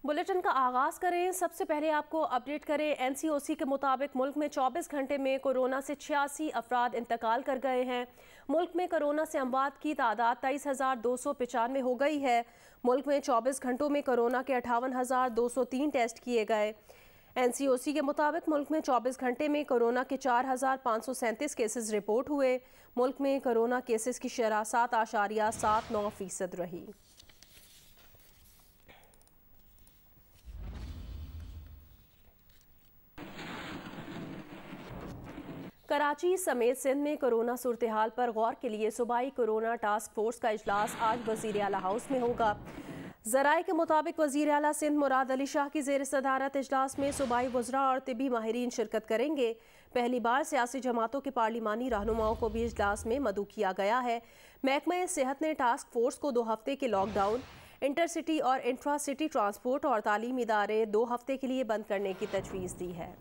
Bulletin का आगाज करें। सबसे पहले आपको अपडेट करें। एनसीओसी के मुताबिक मुल्क में 24 घंटे में कोरोना से 86 अफराद इंतकाल कर गए हैं। मुल्क में कोरोना से अमवात की तादाद 23,295 हो गई है। मुल्क में 24 घंटों में कोरोना के 58,203 टेस्ट किए गए। एनसीओसी के मुताबिक मुल्क में 24 घंटे में कोरोना के 4,537 केसेस रिपोर्ट हुए। मुल्क में कोरोना केसेस की शरह 7.79% रही। कराची समेत सिंध में कोरोना सूरत हाल पर गौर के लिए सूबाई कोरोना टास्क फोर्स का इजलास आज वजीर आला हाउस में होगा। जराए के मुताबिक वजीर आला सिंध मुराद अली शाह की जेर सदारत इजलास में सूबाई वज़रा और तिबी माहिरीन शिरकत करेंगे। पहली बार सियासी जमातों के पार्लिमानी रहनुमाओं को भी इजलास में मदऊ किया गया है। महकमा सेहत ने टास्क फोर्स को 2 हफ्ते के लॉकडाउन, इंटरसिटी और इंट्रा सिटी ट्रांसपोर्ट और तालीमी इदारे 2 हफ्ते के लिए बंद करने की तजवीज़ दी है।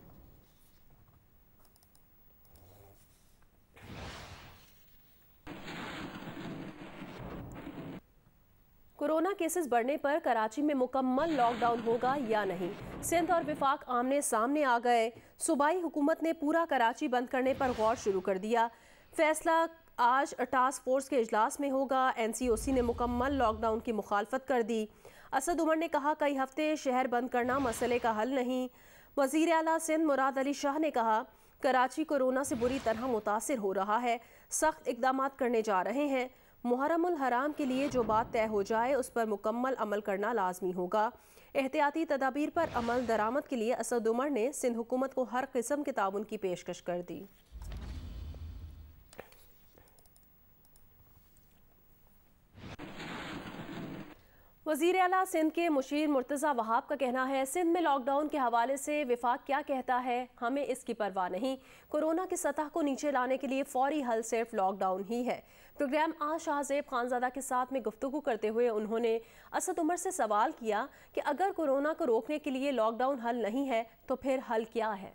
कोरोना केसेस बढ़ने पर कराची में मुकम्मल लॉकडाउन होगा या नहीं, सिंध और विफाक आमने सामने आ गए। सूबाई हुकूमत ने पूरा कराची बंद करने पर गौर शुरू कर दिया। फैसला आज टास्क फोर्स के इजलास में होगा। एनसीओसी ने मुकम्मल लॉकडाउन की मुखालफत कर दी। असद उमर ने कहा, कई हफ्ते शहर बंद करना मसले का हल नहीं। वज़ीर आला सिंध मुराद अली शाह ने कहा, कराची कोरोना से बुरी तरह मुतासिर हो रहा है, सख्त इकदाम करने जा रहे हैं। मुहर्रमुल हराम के लिए जो बात तय हो जाए उस पर मुकम्मल अमल करना लाजमी होगा। एहतियाती तदाबीर पर अमल दरामद के लिए असद उमर ने सिंध हुकूमत को हर किस्म के ताउन की पेशकश कर दी। वज़ीर आला सिंध के मुशीर मुर्तज़ा वहाब का कहना है, सिंध में लॉकडाउन के हवाले से विफाक क्या कहता है, हमें इसकी परवाह नहीं। कोरोना की सतह को नीचे लाने के लिए फौरी हल सिर्फ लॉकडाउन ही है। प्रोग्राम आज शाहजेब खानजादा के साथ में गुफ्तगू करते हुए उन्होंने असद उमर से सवाल किया कि अगर कोरोना को रोकने के लिए लॉकडाउन हल नहीं है तो फिर हल क्या है।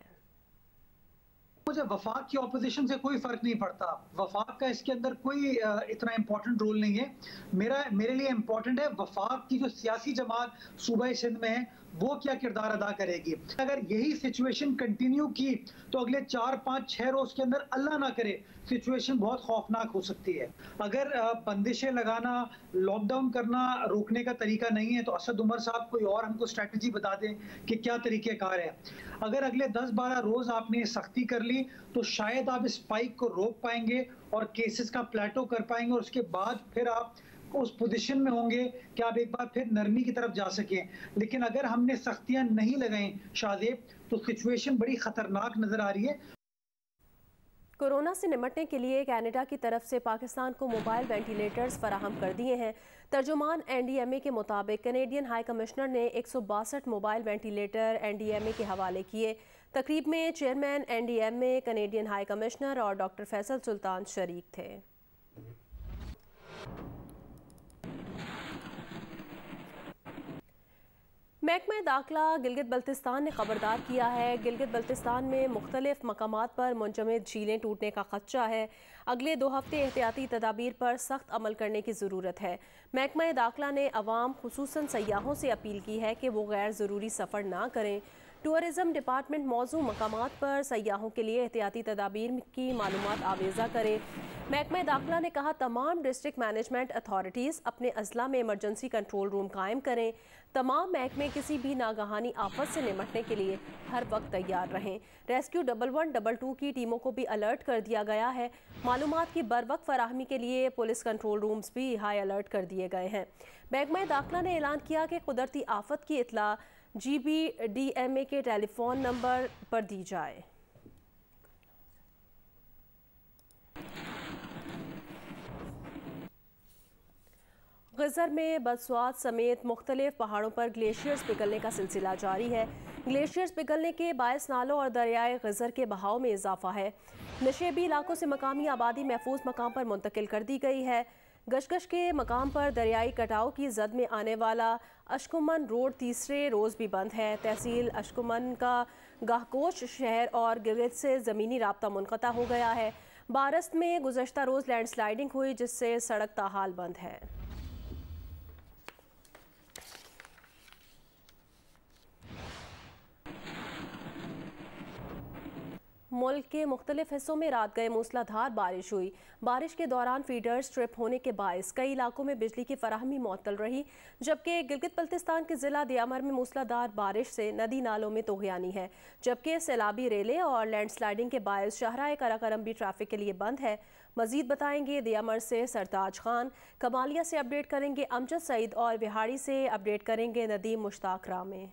मुझे वफाक की ऑपोजिशन से कोई फर्क नहीं पड़ता। वफाक का इसके अंदर कोई इतना इंपॉर्टेंट रोल नहीं है। मेरे लिए इंपॉर्टेंट है वफाक की जो सियासी जमात सूबा सिंध में है वो क्या किरदार अदा करेगी। अगर यही सिचुएशन कंटिन्यू की तो अगले 4, 5, 6 रोज के अंदर अल्लाह ना करे सिचुएशन बहुत खौफनाक हो सकती है। अगर बंदिशें लगाना, लॉकडाउन करना रोकने का तरीका नहीं है तो असद उमर साहब कोई और हमको स्ट्रेटजी बता दें कि क्या तरीक़ेकार है। अगर अगले 10-12 रोज आपने सख्ती कर ली तो शायद आप स्पाइक को रोक पाएंगे और केसेस का प्लेटो कर पाएंगे और उसके बाद फिर आप उस पोजीशन में होंगे कि आप एक बार फिर नरमी की तरफ जा सकें। लेकिन अगर हमने सख्तियां नहीं लगाई शाहजेब तो सिचुएशन बड़ी खतरनाक नजर आ रही है। कोरोना से निपटने के लिए कनाडा की तरफ से पाकिस्तान को मोबाइल वेंटिलेटर्स फराहम कर दिए हैं। तर्जुमान एनडीएमए के मुताबिक कैनेडियन हाई कमिश्नर ने 162 मोबाइल वेंटिलेटर एनडीएमए के हवाले किए। तकरीब में chairman NDMA, Canadian high commissioner और डॉक्टर फैसल सुल्तान शरीक थे। महकमा दाखिला गिलगित बल्तिस्तान ने खबरदार किया है, गिलगित बल्तिस्तान में मुख्तलिफ मकामात पर मुंजमद झीलें टूटने का खदशा है। अगले 2 हफ्ते एहतियाती तदाबीर पर सख्त अमल करने की ज़रूरत है। महकमा दाखिला ने अवाम खुसूसन सयाहों से अपील की है कि वो गैर ज़रूरी सफ़र ना करें। टूरिज़म डिपार्टमेंट मौजू मकामात पर सयाहों के लिए एहतियाती तदाबीर की मालूमात आवेज़ा करे। महकमा दाखिला ने कहा, तमाम डिस्ट्रिक्ट मैनेजमेंट अथॉरिटीज़ अपने अजला में इमरजेंसी कंट्रोल रूम कायम करें। तमाम महकमे किसी भी नागहानी आफत से निपटने के लिए हर वक्त तैयार रहें। रेस्क्यू 1122 की टीमों को भी अलर्ट कर दिया गया है। मालूमात की बर वक्त फराहमी के लिए पुलिस कंट्रोल रूम्स भी हाई अलर्ट कर दिए गए हैं। महकमा दाखिला ने ऐलान किया कि कुदरती आफत की इतला GBDMA के टेलीफोन नंबर पर दी जाए। गज़र में बदस्वात समेत मुख्तलिफ पहाड़ों पर ग्लेशियर्स पिघलने का सिलसिला जारी है। ग्लेशियर्स पिघलने के बायस नालों और दरियाए गज़र के बहाव में इजाफा है। नशेबी इलाकों से मकामी आबादी महफूज मकाम पर मुंतकिल कर दी गई है। गशगश के मकाम पर दरियाई कटाव की जद में आने वाला अशकुमन रोड तीसरे रोज़ भी बंद है। तहसील अशकुमन का गाहकोच शहर और गिलगित से ज़मीनी राब्ता मुनक़ता हो गया है। बारस्त में गुज़श्ता रोज़ लैंडस्लाइडिंग हुई जिससे सड़क ताहाल बंद है। मुल्क के मुख्तलिफ हिस्सों में रात गए मूसलाधार बारिश हुई। बारिश के दौरान फीडर्स ट्रिप होने के बायस कई इलाकों में बिजली की फराहमी मुअत्तल रही, जबकि गिलगित बल्तिस्तान के ज़िला दियामर में मूसलाधार बारिश से नदी नालों में तोग़यानी है, जबकि सैलाबी रेलें और लैंडस्लाइडिंग के बायस शाहराए कराकरम भी ट्रैफिक के लिए बंद है। मजीद बताएंगे दियामर से सरताज खान, कमालिया से अपडेट करेंगे अमजद सईद और विहाड़ी से अपडेट करेंगे नदीम मुश्ताक रामे।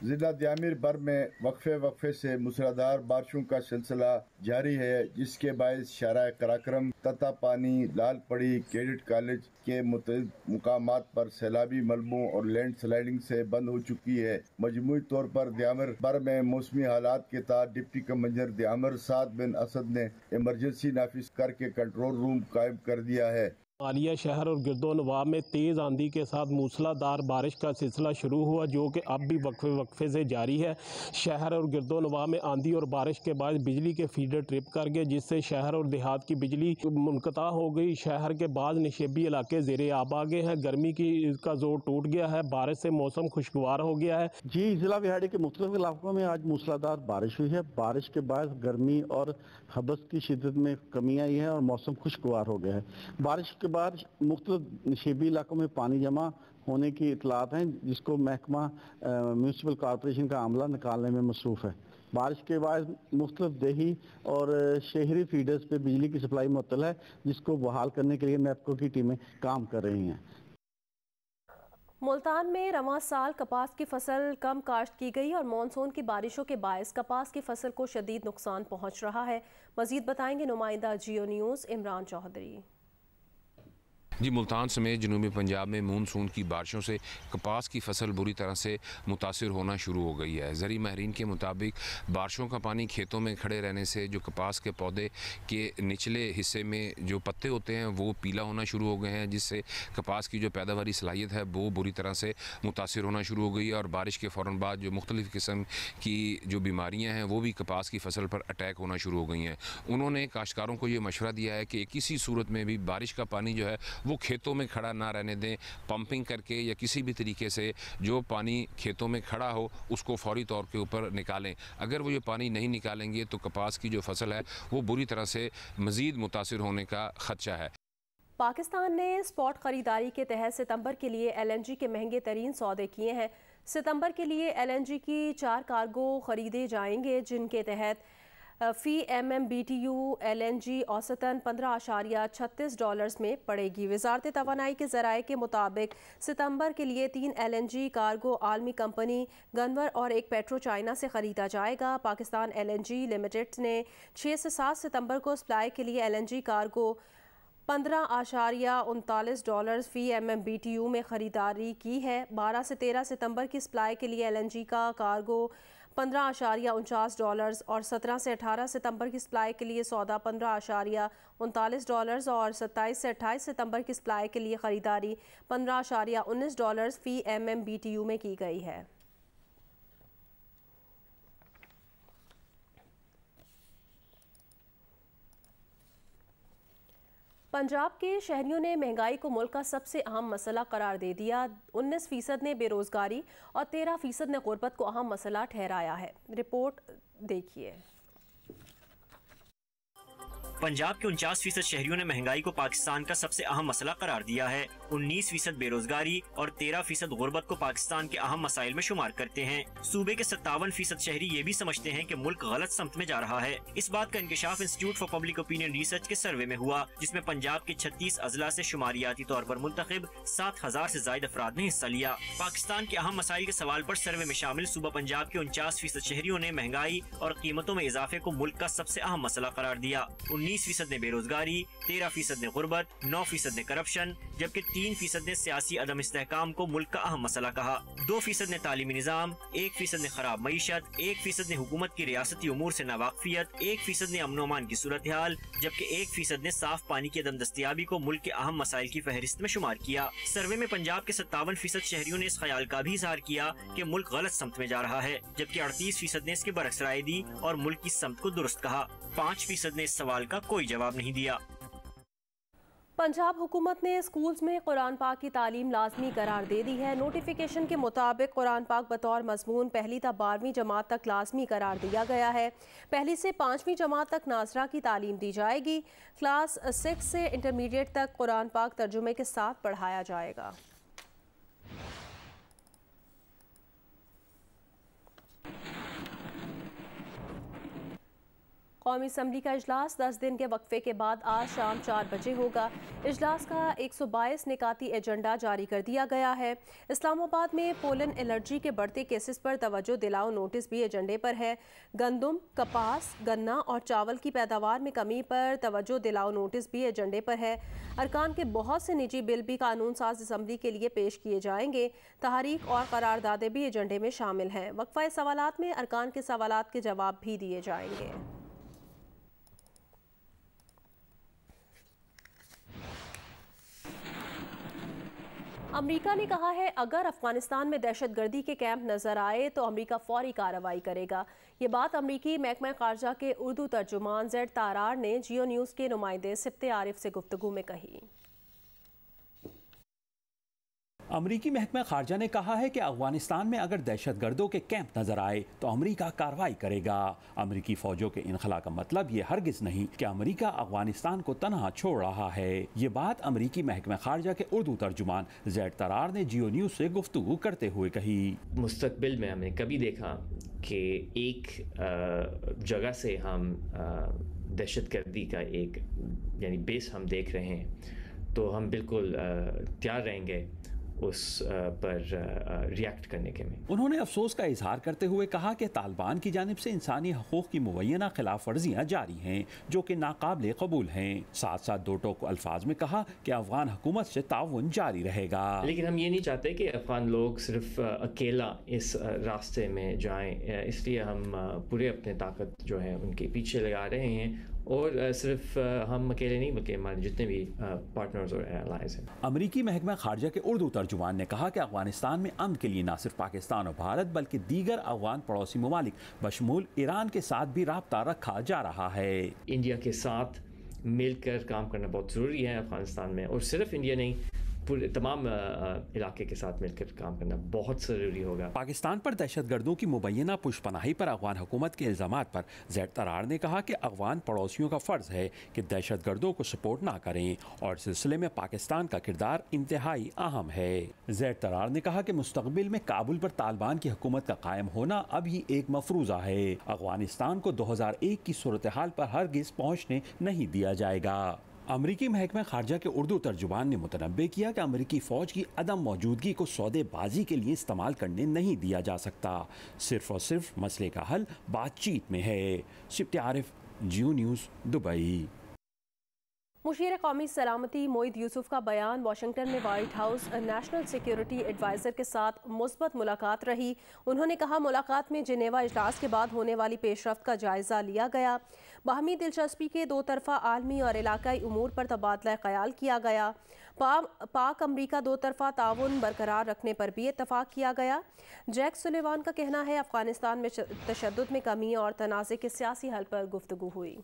जिला दियामिर भर में वक्फे से मूसलाधार बारिशों का सिलसिला जारी है, जिसके बायस शाहराए कराकरम, तता पानी, लाल पड़ी, कैडेट कॉलेज के मुकामात पर सैलाबी मलबों और लैंड स्लाइडिंग से बंद हो चुकी है। मजमूई तौर पर दियामिर भर में मौसमी हालात के तहत डिप्टी कमिश्नर दियामिर साद बिन असद ने इमरजेंसी नाफिज करके कंट्रोल रूम कायम कर दिया है। कमालिया शहर और गिरदोनवाब में तेज़ आंधी के साथ मूसलाधार बारिश का सिलसिला शुरू हुआ, जो कि अब भी वक्फे से जारी है। शहर और गिरदोनवाब में आंधी और बारिश के बाद बिजली के फीडर ट्रिप कर गए, जिससे शहर और देहात की बिजली मुनक़ता हो गई। शहर के बाद निशेबी इलाके ज़ेरे आब आ गए हैं। गर्मी की का जोर टूट गया है। बारिश से मौसम खुशगवार हो गया है। जी, जिला विहाड़ी के मुख्तलिफ इलाकों में आज मूसलाधार बारिश हुई है। बारिश के बाद गर्मी और हबस की शिद्दत में कमी आई है और मौसम खुशगवार हो गया है। बारिश के बाद मुख्तलिफ नशेबी इलाकों में पानी जमा होने की इतलात हैं, जिसको महकमा म्यूनसिपल कॉरपोरेशन का अमला निकालने में मसरूफ़ है। बारिश के बाद मुख्तलिफ देही और शहरी फीडर्स पे बिजली की सप्लाई मुअत्तल है, जिसको बहाल करने के लिए नेपको की टीमें काम कर रही हैं। मुल्तान में रवां साल कपास की फसल कम काश्त की गई और मानसून की बारिशों के बायस कपास की फसल को शदीद नुकसान पहुंच रहा है। मजीद बताएंगे नुमाइंदा जियो न्यूज़ इमरान चौधरी। जी, मुल्तान समेत जनूबी पंजाब में मानसून की बारिशों से कपास की फसल बुरी तरह से मुतासिर होना शुरू हो गई है। ज़री माहिरीन के मुताबिक बारिशों का पानी खेतों में खड़े रहने से जो कपास के पौधे के निचले हिस्से में जो पत्ते होते हैं वो पीला होना शुरू हो गए हैं, जिससे कपास की जो पैदावारी सलाहियत है वो बुरी तरह से मुतासिर होना शुरू हो गई है। और बारिश के फ़ौरन बाद जो मुख्तलिफ़ किस्म की जो बीमारियाँ हैं वो भी कपास की फसल पर अटैक होना शुरू हो गई हैं। उन्होंने काश्तकारों को ये मशवरा दिया है कि किसी सूरत में भी बारिश का पानी जो है वो खेतों में खड़ा ना रहने दें। पंपिंग करके या किसी भी तरीके से जो पानी खेतों में खड़ा हो उसको फौरी तौर के ऊपर निकालें। अगर वो ये पानी नहीं निकालेंगे तो कपास की जो फसल है वो बुरी तरह से मज़ीद मुतासिर होने का खदशा है। पाकिस्तान ने स्पॉट खरीदारी के तहत सितंबर के लिए LNG के महंगे तरीन सौदे किए हैं। सितंबर के लिए LNG की 4 कार्गो खरीदे जाएंगे, जिनके तहत फ़ी MMBTU LNG औसतन $15.36 में पड़ेगी। वज़ारत तवानाई के ज़राए के मुताबिक सितंबर के लिए 3 LNG कार्गो आलमी कंपनी गनवर और एक पेट्रो चाइना से ख़रीदा जाएगा। पाकिस्तान LNG लिमिटेड ने 6 से 7 सितंबर को सप्लाई के लिए LNG कार्गो $15.39 फ़ी MMBTU में ख़रीदारी की है। 12 से 13 सितंबर की सप्लाई के लिए LNG का कार्गो $15.49 और 17 से 18 सितंबर की सप्लाई के लिए सौदा $15.39 और 27 से 28 सितंबर की सप्लाई के लिए ख़रीदारी $15.19 फ़ी MMBTU में की गई है। पंजाब के शहरियों ने महंगाई को मुल्क का सबसे अहम मसला करार दे दिया। 19% ने बेरोजगारी और 13% ने गुर्बत को अहम मसला ठहराया है। रिपोर्ट देखिए। पंजाब के 49% शहरियों ने महंगाई को पाकिस्तान का सबसे अहम मसला करार दिया है। 19% बेरोजगारी और 13% गुर्बत को पाकिस्तान के अहम मसाइल में शुमार करते हैं। सूबे के 57% शहरी ये भी समझते हैं कि मुल्क गलत समत में जा रहा है। इस बात का इंकशाफ institute for public opinion research के सर्वे में हुआ, जिसमें पंजाब के 36 अजला से शुमारियाती तौर पर मुंतखब 7000 से ज्यादा अफराद ने हिस्सा लिया। पाकिस्तान के अहम मसाइल के सवाल पर सर्वे में शामिल सूबा पंजाब के 49% शहरियों ने महंगाई और कीमतों में इजाफे को मुल्क का सबसे अहम मसला करार दिया। 19% ने बेरोजगारी, 13% ने गुर्बत, 9% ने करप्शन, जबकि 3% ने सियासी अदम इस्तेहकाम को मुल्क का अहम मसला कहा। 2% ने तालीमी निज़ाम, 1% ने खराब मईशत, 1% ने हुकूमत की रियासती उमूर से नावाकफियत, 1% ने अमन अमान की सूरत हाल, जबकि 1% ने साफ पानी की अदम दस्तियाबी को मुल्क के अहम मसाइल की फहरिस्त में शुमार किया। सर्वे में पंजाब के 57% शहरियों ने इस ख्याल का भी इजहार किया कि मुल्क गलत समत में जा रहा है, जबकि 38% ने इसके बरक्स राय दी और मुल्क की समत को दुरुस्त कहा। 5% ने इस सवाल का कोई जवाब नहीं दिया। पंजाब हुकूमत ने स्कूल्स में कुरान पाक की तालीम लाजमी करार दे दी है। नोटिफिकेशन के मुताबिक कुरान पाक बतौर मजमून पहली तक 12वीं जमात तक लाजमी करार दिया गया है। पहली से 5वीं जमात तक नाजरा की तालीम दी जाएगी। क्लास 6 से इंटरमीडिएट तक कुरान पाक तर्जुमे के साथ पढ़ाया जाएगा। कौमी असम्बली का इजलास 10 दिन के वक्फे के बाद आज शाम 4 बजे होगा। इजलास का 122 निकाती एजेंडा जारी कर दिया गया है। इस्लामाबाद में पोलन एलर्जी के बढ़ते केसेस पर तवज्जो दिलाओ नोटिस भी एजेंडे पर है। गंदम, कपास, गन्ना और चावल की पैदावार में कमी पर तवज्जो दिलाओ नोटिस भी एजेंडे पर है। अरकान के बहुत से निजी बिल भी कानून साज असम्बली के लिए पेश किए जाएंगे। तहरीक और करारदादे भी एजेंडे में शामिल हैं। वक्फा सवालात में अरकान के सवालात के जवाब भी दिए जाएंगे। अमेरिका ने कहा है अगर अफगानिस्तान में दहशतगर्दी के कैंप नजर आए तो अमेरिका फौरी कार्रवाई करेगा। ये बात अमेरिकी महकमा खारजा के उर्दू तर्जुमान ज़ेड तारार ने जियो न्यूज़ के नुमाइंदे सिप्ते आरिफ से गुफ्तगू में कही। अमरीकी महकमा खारजा ने कहा है कि अफगानिस्तान में अगर दहशतगर्दों के कैंप नजर आए तो अमरीका कार्रवाई करेगा। अमरीकी फौजों के इनखला का मतलब ये हरगिज नहीं कि अमरीका अफगानिस्तान को तनहा छोड़ रहा है। ये बात अमरीकी महकमा खारजा के उर्दू तर्जुमान ज़ेड तरार ने जियो न्यूज़ से गुफ्तगू करते हुए कही। मुस्तकबिल में हमने कभी देखा कि एक जगह से हम दहशतगर्दी का एक यानी बेस हम देख रहे हैं तो हम बिल्कुल तैयार रहेंगे उस पर रिएक्ट करने के में। उन्होंने अफसोस का इजहार करते हुए कहा कि तालिबान की जानिब से इंसानी हकूक़ की मुबैना खिलाफ वर्जियाँ जारी हैं जो कि नाकाबिले कबूल हैं। साथ साथ दो टोक अल्फाज में कहा कि अफगान हुकूमत से ताउन जारी रहेगा। लेकिन हम ये नहीं चाहते कि अफगान लोग सिर्फ अकेला इस रास्ते में जाएं, इसलिए हम पूरे अपने ताकत जो है उनके पीछे लगा रहे हैं और सिर्फ हम अकेले नहीं बल्कि हमारे जितने भी पार्टनर्स और एलाइज हैं। अमरीकी महकमा खारजा के उर्दू तर्जुमान ने कहा कि अफगानिस्तान में अमन के लिए न सिर्फ पाकिस्तान और भारत बल्कि दीगर अफगान पड़ोसी ममालिक बशमूल ईरान के साथ भी राब्ता रखा जा रहा है। इंडिया के साथ मिलकर काम करना बहुत ज़रूरी है अफगानिस्तान में, और सिर्फ इंडिया नहीं पूरे तमाम इलाके के साथ मिलकर काम करना बहुत ज़रूरी होगा। पाकिस्तान पर दहशतगर्दों की मुबैना पुशपनाही पर अफगान हुकूमत के इल्ज़ामात पर ज़ेड तरार ने कहा कि अफगान पड़ोसियों का फ़र्ज़ है कि दहशतगर्दों को सपोर्ट ना करें और इस सिलसिले में पाकिस्तान का किरदार इंतहाई अहम है। ज़ेड तरार ने कहा कि मुस्तक़बिल में काबुल पर तालिबान की हुकूमत का कायम होना अभी एक मफरूज़ा है। अफगानिस्तान को 2001 की सूरत हाल पर हरगिज़ पहुँचने नहीं दिया जाएगा। अमरीकी महकमा खारजा के उर्दू तर्जुमान ने मुतनब्बे किया कि अमरीकी फ़ौज की अदम मौजूदगी को सौदेबाजी के लिए इस्तेमाल करने नहीं दिया जा सकता। सिर्फ और सिर्फ मसले का हल बातचीत में है। Sibte Arif, Geo news, Dubai. मुशीर कौमी सलामती मोईद यूसुफ का बयान। वाशिंगटन में White House national security adviser के साथ मुस्बत मुलाकात रही। उन्होंने कहा मुलाकात में जिनेवा इजलास के बाद होने वाली पेशरफ्त का जायज़ा लिया गया। बाहमी दिलचस्पी के दो तरफ़ा आलमी और इलाकाई उमूर पर तबादला ख्याल किया गया। पाक अमरीका दो तरफ़ा ताउन बरकरार रखने पर भी इत्तफ़ाक़ किया गया। जैक सुलेवान का कहना है अफ़गानिस्तान में तशद्दुद में कमी और तनाज़े के सियासी हल पर गुफ्तगू हुई।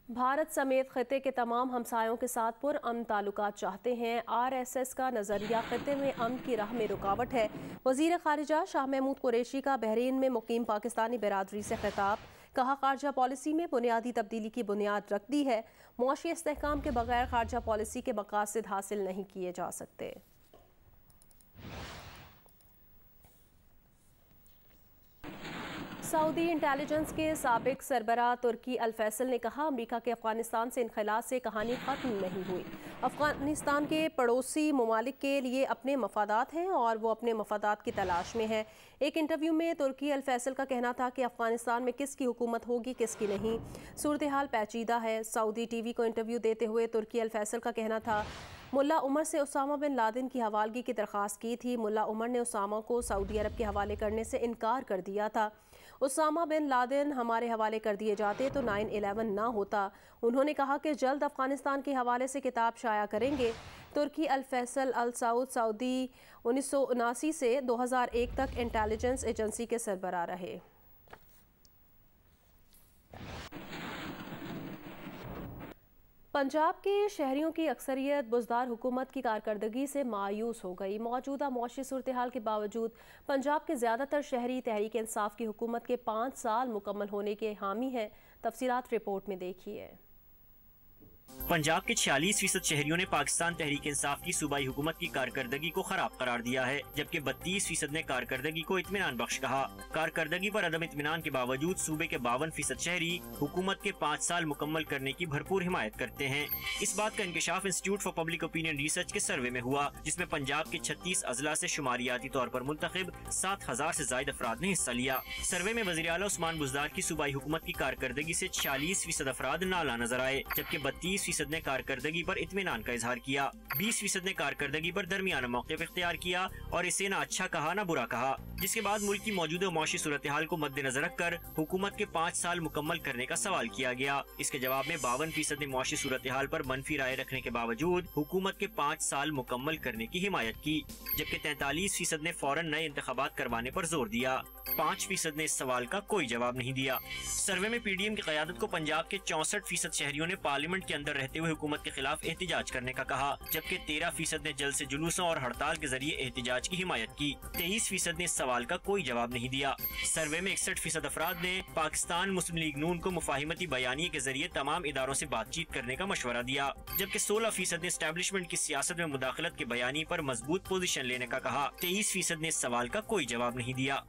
भारत समेत खिते के तमाम हमसायों के साथ पुरअमन ताल्लुकात चाहते हैं। RSS का नज़रिया खिते में अमन की राह में रुकावट है। वज़ीर ख़ारिजा शाह महमूद कुरैशी का बहरीन में मुकीम पाकिस्तानी बिरादरी से खिताब। कहा ख़ारजा पॉलिसी में बुनियादी तब्दीली की बुनियाद रख दी है। मुआशी इस्तेहकाम के बगैर ख़ारजा पॉलिसी के मकासद हासिल नहीं किए जा सकते। सऊदी इंटेलिजेंस के साबिक सरबरा तुर्की अल फैसल ने कहा अमेरिका के अफगानिस्तान से इनखला से कहानी ख़त्म नहीं हुई। अफगानिस्तान के पड़ोसी ममालिक के लिए अपने मफादात हैं और वो अपने मफादात की तलाश में है। एक इंटरव्यू में तुर्की अल फैसल का कहना था कि अफगानिस्तान में किसकी हुकूमत होगी किसकी नहीं, सूरत हाल पेचीदा है। सऊदी टीवी को इंटरव्यू देते हुए तुर्की अल फैसल का कहना था मुल्ला उमर से उसामा बिन लादेन की हवालगी की दरख्वास्त की थी। मुल्ला उमर ने उसामा को सऊदी अरब के हवाले करने से इनकार कर दिया था। उसामा बिन लादेन हमारे हवाले कर दिए जाते तो 9/11 ना होता। उन्होंने कहा कि जल्द अफगानिस्तान के हवाले से किताब शाया करेंगे। तुर्की अल फैसल अल सऊद सऊदी 1979 से 2001 तक इंटेलिजेंस एजेंसी के सरबराह रहे। पंजाब के शहरियों की अक्सरियत बुज़दार हुकूमत की कारकर्दगी से मायूस हो गई। मौजूदा मौशी सूरत हाल के बावजूद पंजाब के ज़्यादातर शहरी तहरीक इंसाफ की हुकूमत के 5 साल मुकम्मल होने के हामी हैं। तफसीलात रिपोर्ट में देखिए। पंजाब के 46% शहरियों ने पाकिस्तान तहरीक इंसाफ की सूबाई हुकूमत की कारकर्दगी को खराब करार दिया है, जबकि 32% ने कारकर्दगी को इत्मीनान बख्श कहा। कारकर्दगी पर अदम इत्मीनान के बावजूद सूबे के 52% शहरी हुकूमत के 5 साल मुकम्मल करने की भरपूर हिमायत करते हैं। इस बात का इंकशाफ institute for public opinion research के सर्वे में हुआ, जिसमें पंजाब के 36 अजला से शुमारियाती तौर पर मुंतखब 7000 से ज्यादा अफराद ने हिस्सा लिया। सर्वे में वज़ीर आला उस्मान बुज़दार की सूबाई हुकूमत की कारकर्दगी से 46% अफराद नाला नजर आए, जबकि 32% ने कारकर्दगी पर इत्मीनान का इजहार किया। 20% ने कारकर्दगी पर दरमियाना मौक़िफ़ इख्तियार किया और इसे न अच्छा कहा न बुरा कहा। जिसके बाद मुल्क की मौजूदा मौशी सूरत हाल को मद्देनजर रखकर हुकूमत के 5 साल मुकम्मल करने का सवाल किया गया। इसके जवाब में 52% ने मौशी सूरत हाल पर मनफी राय रखने के बावजूद हुकूमत के 5 साल मुकम्मल करने की हिमायत की, जबकि 43% ने फौरन नए इंतखाबात करवाने पर जोर दिया। 5% ने इस सवाल का कोई जवाब नहीं दिया। सर्वे में PDM की क़यादत को पंजाब के 64% शहरियों ने पार्लियामेंट के अंदर रहते हुए हुकूमत के खिलाफ एहतिजाज करने का कहा, जबकि 13% ने जल्द से जुलूसों और हड़ताल के जरिए एहतिजाज की हिमायत की। 23% ने इस सवाल का कोई जवाब नहीं दिया। सर्वे में 61% अफराद ने पाकिस्तान मुस्लिम लीग नून को मुफाहिमती बयानिए के जरिए तमाम इदारों से बातचीत करने का मशवरा दिया, जबकि 16% ने एस्टैब्लिशमेंट की सियासत में मुदाखलत के बयानी पर मजबूत पोजीशन लेने का कहा। 23% ने इस सवाल का कोई जवाब नहीं दिया।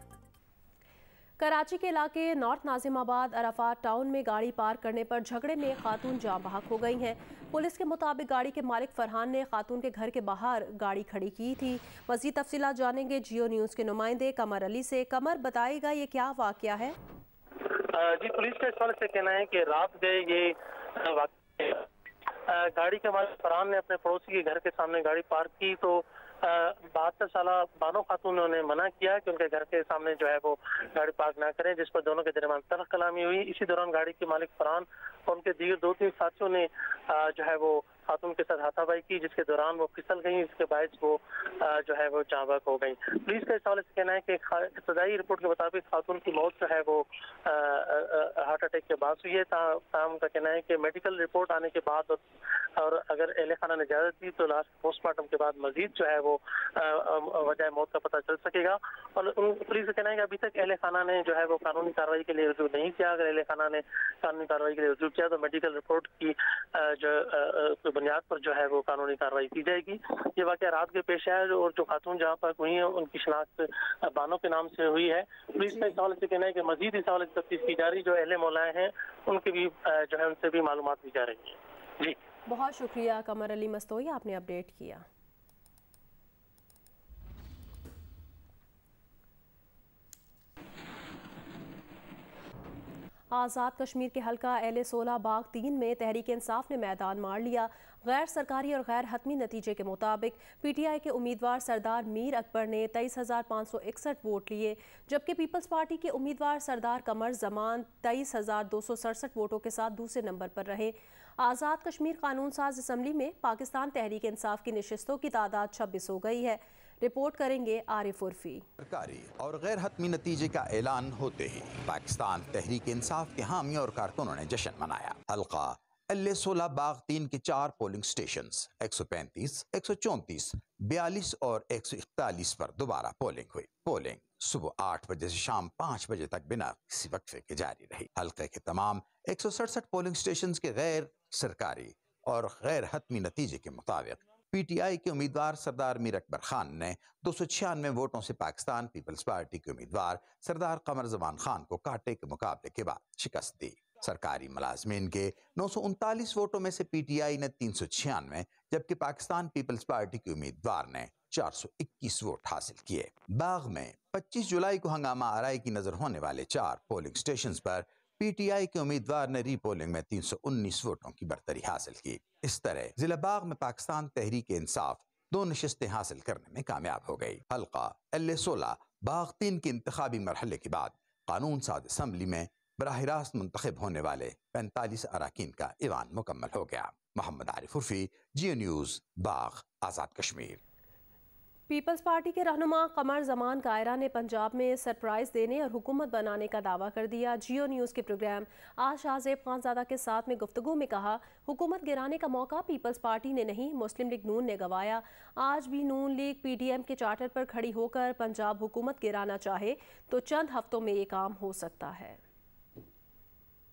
कराची के इलाके नॉर्थ नाजिमाबाद अराफात टाउन में गाड़ी पार्क करने पर झगड़े में खातून जाँ बहक हो गई हैं। पुलिस के मुताबिक गाड़ी के मालिक फरहान ने खातून के घर के बाहर गाड़ी खड़ी की थी। मज़ीद तफसीलात जानेंगे जियो न्यूज़ के नुमाइंदे कमर अली से। कमर, बताएगा ये क्या वाक़या है? जी, पुलिस का इस वाले से कहना है कि रात गए ये गाड़ी के मालिक फरहान ने अपने पड़ोसी के घर के सामने गाड़ी पार्क की, तो 72 साल बानो खातून ने उन्हें मना किया कि उनके घर के सामने जो है वो गाड़ी पार्क ना करें, जिस पर दोनों के दरमियान तल्ख कलामी हुई। इसी दौरान गाड़ी के मालिक फरहान और उनके दीगर 2-3 साथियों ने जो है वो खातून के साथ हाथापाई की, जिसके दौरान वो फिसल गई, जिसके बायस वो जो है वो जाँ बहक हो गई। पुलिस का इस हवाले से कहना है कि इब्तदाई रिपोर्ट के मुताबिक खातून की मौत जो है वो हार्ट अटैक के बाद हुई है। ताम का कहना है कि मेडिकल रिपोर्ट आने के बाद और अगर अहले खाना ने इजाज़त दी तो लास्ट पोस्टमार्टम के बाद मजीद जो है वो वजह मौत का पता चल सकेगा। और पुलिस का कहना है कि अभी तक अहले खाना ने जो है वो कानूनी कार्रवाई के लिए रुजू नहीं किया। अगर अहले खाना ने कानूनी कार्रवाई के लिए रुजू किया तो मेडिकल रिपोर्ट की जो बुनियाद पर जो है वो कानूनी कार्रवाई की जाएगी। ये वाक़या रात के पेश है और जो खातून जहाँ पर हुई है उनकी शनाख्त बानो के नाम से हुई है। पुलिस का इस हवाले से कहना है कि मजीद इस हवाले से तफ्तीश की जा रही, जो अहले मौलाए हैं उनके भी जो है उनसे भी मालूमात दी जा रही है। जी, बहुत शुक्रिया कमर अली मस्तोई, आपने अपडेट किया। आज़ाद कश्मीर के हल्का LA-16 बाग 3 में तहरीक इंसाफ ने मैदान मार लिया। गैर सरकारी और गैर हतमी नतीजे के मुताबिक PTI के उम्मीदवार सरदार मीर अकबर ने 23,561 वोट लिए, जबकि पीपल्स पार्टी के उम्मीदवार सरदार कमर जमान 23,267 वोटों के साथ दूसरे नंबर पर रहे। आज़ाद कश्मीर कानून साज असम्बली में पाकिस्तान तहरीक इंसाफ की नशिस्तों की तादाद 26 हो गई है। रिपोर्ट करेंगे आरिफ उर्फी। सरकारी और गैर हतमी नतीजे का ऐलान होते ही पाकिस्तान तहरीक इंसाफ के हामी और कारकुनों ने जश्न मनाया। हल्का LA-16 बाग 3 के 4 पोलिंग स्टेशन 135, 134, 42 और 141 पर दोबारा पोलिंग हुई। पोलिंग सुबह 8 बजे से शाम 5 बजे तक बिना किसी वक्फे के जारी रही। हल्के के तमाम 167 पोलिंग स्टेशन के गैर सरकारी और गैर हतमी नतीजे के मुताबिक PTI के उम्मीदवार सरदार मीर अकबर खान ने 296 वोटों से पाकिस्तान पीपल्स पार्टी के उम्मीदवार सरदार कमर जमान खान को कांटे के मुकाबले के बाद शिकस्त दी। सरकारी मुलाजमीन के 939 वोटों में से PTI ने 396, जबकि पाकिस्तान पीपल्स पार्टी के उम्मीदवार ने 421 वोट हासिल किए। बाग में 25 जुलाई को हंगामा आराई की नजर होने वाले 4 पोलिंग स्टेशन पर PTI के उम्मीदवार ने रीपोलिंग में 319 वोटों की बढ़तरी हासिल की। इस तरह जिला बाग में पाकिस्तान तहरीक इंसाफ 2 नशिस्तें हासिल करने में कामयाब हो गई। हल्का LA-16 बाग 3 के इंतखाबी मरहले के बाद कानून साज असम्बली में बराह रास्त मुंतखब होने वाले 45 अराकीन का ईवान मुकम्मल हो गया। मोहम्मद आरिफ उर्फी, जियो न्यूज़, बाग, आज़ाद कश्मीर। पीपल्स पार्टी के रहनुमा कमर जमान कायरा ने पंजाब में सरप्राइज देने और हुकूमत बनाने का दावा कर दिया। जियो न्यूज़ के प्रोग्राम आज शाहजेब खानजादा के साथ में गुफ्तगू में कहा, हुकूमत गिराने का मौका पीपल्स पार्टी ने नहीं, मुस्लिम लीग नून ने गंवाया। आज भी नून लीग पीडीएम के चार्टर पर खड़ी होकर पंजाब हुकूमत गिराना चाहे तो चंद हफ्तों में ये काम हो सकता है।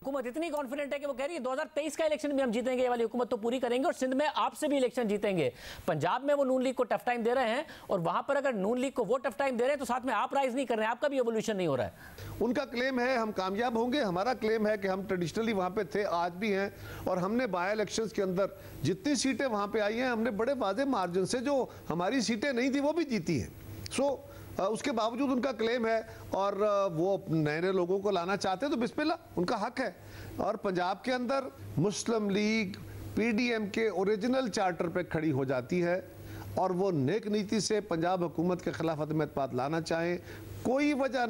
हुकूमत इतनी कॉन्फिडेंट है कि वो कह रही है 2023 का इलेक्शन भी हम जीतेंगे, ये वाली हुकूमत तो पूरी करेंगे और सिंध में आपसे भी इलेक्शन जीतेंगे। पंजाब में वो नून लीग को टफ टाइम दे रहे हैं और वहां पर अगर नून लीग को वो टफ टाइम दे रहे हैं तो साथ में आप राइज नहीं कर रहे हैं, आपका भी एवोल्यूशन नहीं हो रहा है। उनका क्लेम है हम कामयाब होंगे, हमारा क्लेम है कि हम ट्रेडिशनली वहां पे थे, आज भी हैं और हमने बाय इलेक्शंस के अंदर जितनी सीटें वहां पे आई हैं हमने बड़े वाजे मार्जिन से, जो हमारी सीटें नहीं थी वो भी जीती हैं। उसके बावजूद उनका क्लेम है और वो नए नए लोगों को लाना चाहते हैं तो बिस्मिल्लाह, उनका हक है। और पंजाब के अंदर मुस्लिम लीग पीडीएम के ओरिजिनल चार्टर पे खड़ी हो जाती है और वो नेक नीति से पंजाब हुकूमत के खिलाफ अदम एतमाद लाना चाहें, कोई वजह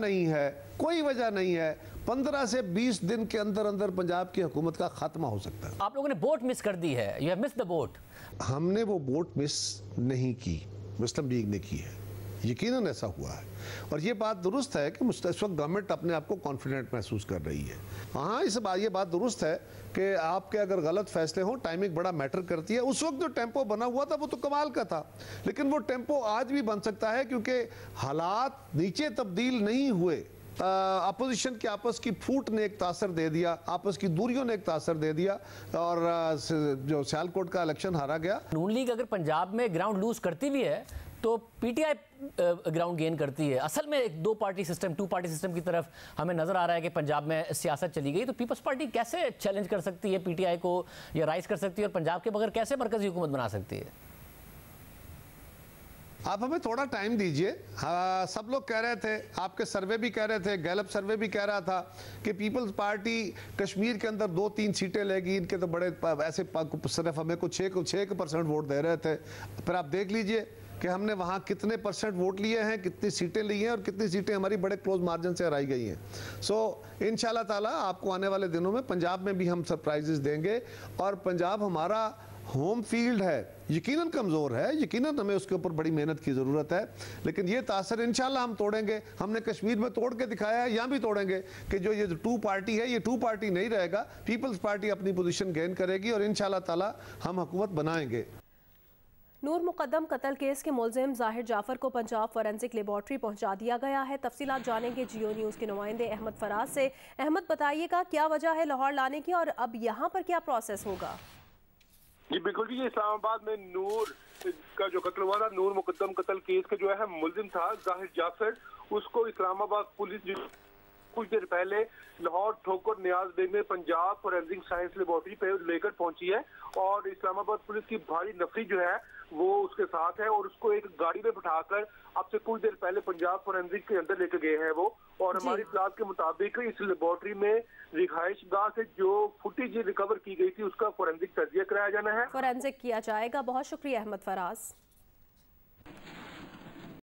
नहीं है। 15 से 20 दिन के अंदर अंदर पंजाब की हुकूमत का खात्मा हो सकता है। आप लोगों ने बोट मिस कर दी है, you have missed the boat. हमने वो बोट मिस नहीं की, मुस्लिम लीग ने की है, यकीनन ऐसा हुआ है। और ये बात दुरुस्त है कि इस वक्त गवर्नमेंट अपने आप को कॉन्फिडेंट महसूस कर रही है। हाँ, ये बात दुरुस्त है कि आपके अगर गलत फैसले हों, टाइमिंग बड़ा मैटर करती है। उस वक्त जो टेम्पो बना हुआ था वो तो कमाल का था, लेकिन वो टेम्पो आज भी बन सकता है क्योंकि हालात नीचे तब्दील नहीं हुए। अपोजिशन की आपस की फूट ने एक तासर दे दिया, आपस की दूरियों ने एक तासर दे दिया और जो सियालकोट का इलेक्शन हारा गया। नून लीग अगर पंजाब में ग्राउंड लूज करती भी है तो पीटीआई ग्राउंड गेन करती है। असल में एक टू पार्टी सिस्टम की तरफ हमें नजर आ रहा है कि पंजाब में सियासत चली गई, तो पीपल्स पार्टी कैसे चैलेंज कर सकती है पीटीआई को या राइज कर सकती है और पंजाब के बगैर कैसे मरकजी हुकूमत बना सकती है? आप हमें थोड़ा टाइम दीजिए। सब लोग कह रहे थे, आपके सर्वे भी कह रहे थे, गैलप सर्वे भी कह रहा था कि पीपल्स पार्टी कश्मीर के अंदर 2-3 सीटें लेगी, इनके तो बड़े ऐसे सिर्फ हमें कुछ 6% वोट दे रहे थे। फिर आप देख लीजिए कि हमने वहाँ कितने % वोट लिए हैं, कितनी सीटें ली हैं और कितनी सीटें हमारी बड़े क्लोज मार्जिन से हराई गई हैं। इंशाल्लाह ताला आपको आने वाले दिनों में पंजाब में भी हम सरप्राइजेस देंगे और पंजाब हमारा होम फील्ड है, यकीनन कमज़ोर है, यकीनन हमें उसके ऊपर बड़ी मेहनत की ज़रूरत है, लेकिन ये तासर इंशाल्लाह हम तोड़ेंगे। हमने कश्मीर में तोड़ के दिखाया है, यहाँ भी तोड़ेंगे कि जो ये टू पार्टी है, ये टू पार्टी नहीं रहेगा। पीपल्स पार्टी अपनी पोजीशन गेन करेगी और इंशाल्लाह ताला हम हुकूमत बनाएंगे। नूर मुकद्दम कत्ल केस के मुलजिम जाहिर जाफर को पंजाब फॉरेंसिक लेबॉर्ट्री पहुंचा दिया गया है। तफसीलात जानेंगे जियो न्यूज़ के नुमाइंदे अहमद फराज से। अहमद, बताइएगा क्या वजह है लाहौर लाने की और अब यहाँ पर क्या प्रोसेस होगा? जी बिल्कुल जी, इस्लामाबाद में नूर का जो कत्ल हुआ था, नूर मुकद्दम कत्ल केस का जो है मुलजिम था जाहिर जाफर, उसको इस्लामाबाद पुलिस कुछ देर पहले लाहौर ठोकर नियाज बेग में पंजाब फॉरेंसिक साइंस लेबॉर्ट्री पे लेकर पहुंची है और इस्लामाबाद पुलिस की भारी नफरी जो है वो उसके साथ है और उसको एक गाड़ी में बिठाकर अब से कुछ देर पहले पंजाब फॉरेंसिक के अंदर लेकर गए हैं वो। और हमारी इत्तलात के मुताबिक इस लेबॉर्ट्री में रिहाइश गाह से जो फुटेज रिकवर की गई थी उसका फॉरेंसिक तजिया कराया जाना है, फॉरेंसिक किया जाएगा। बहुत शुक्रिया अहमद फराज।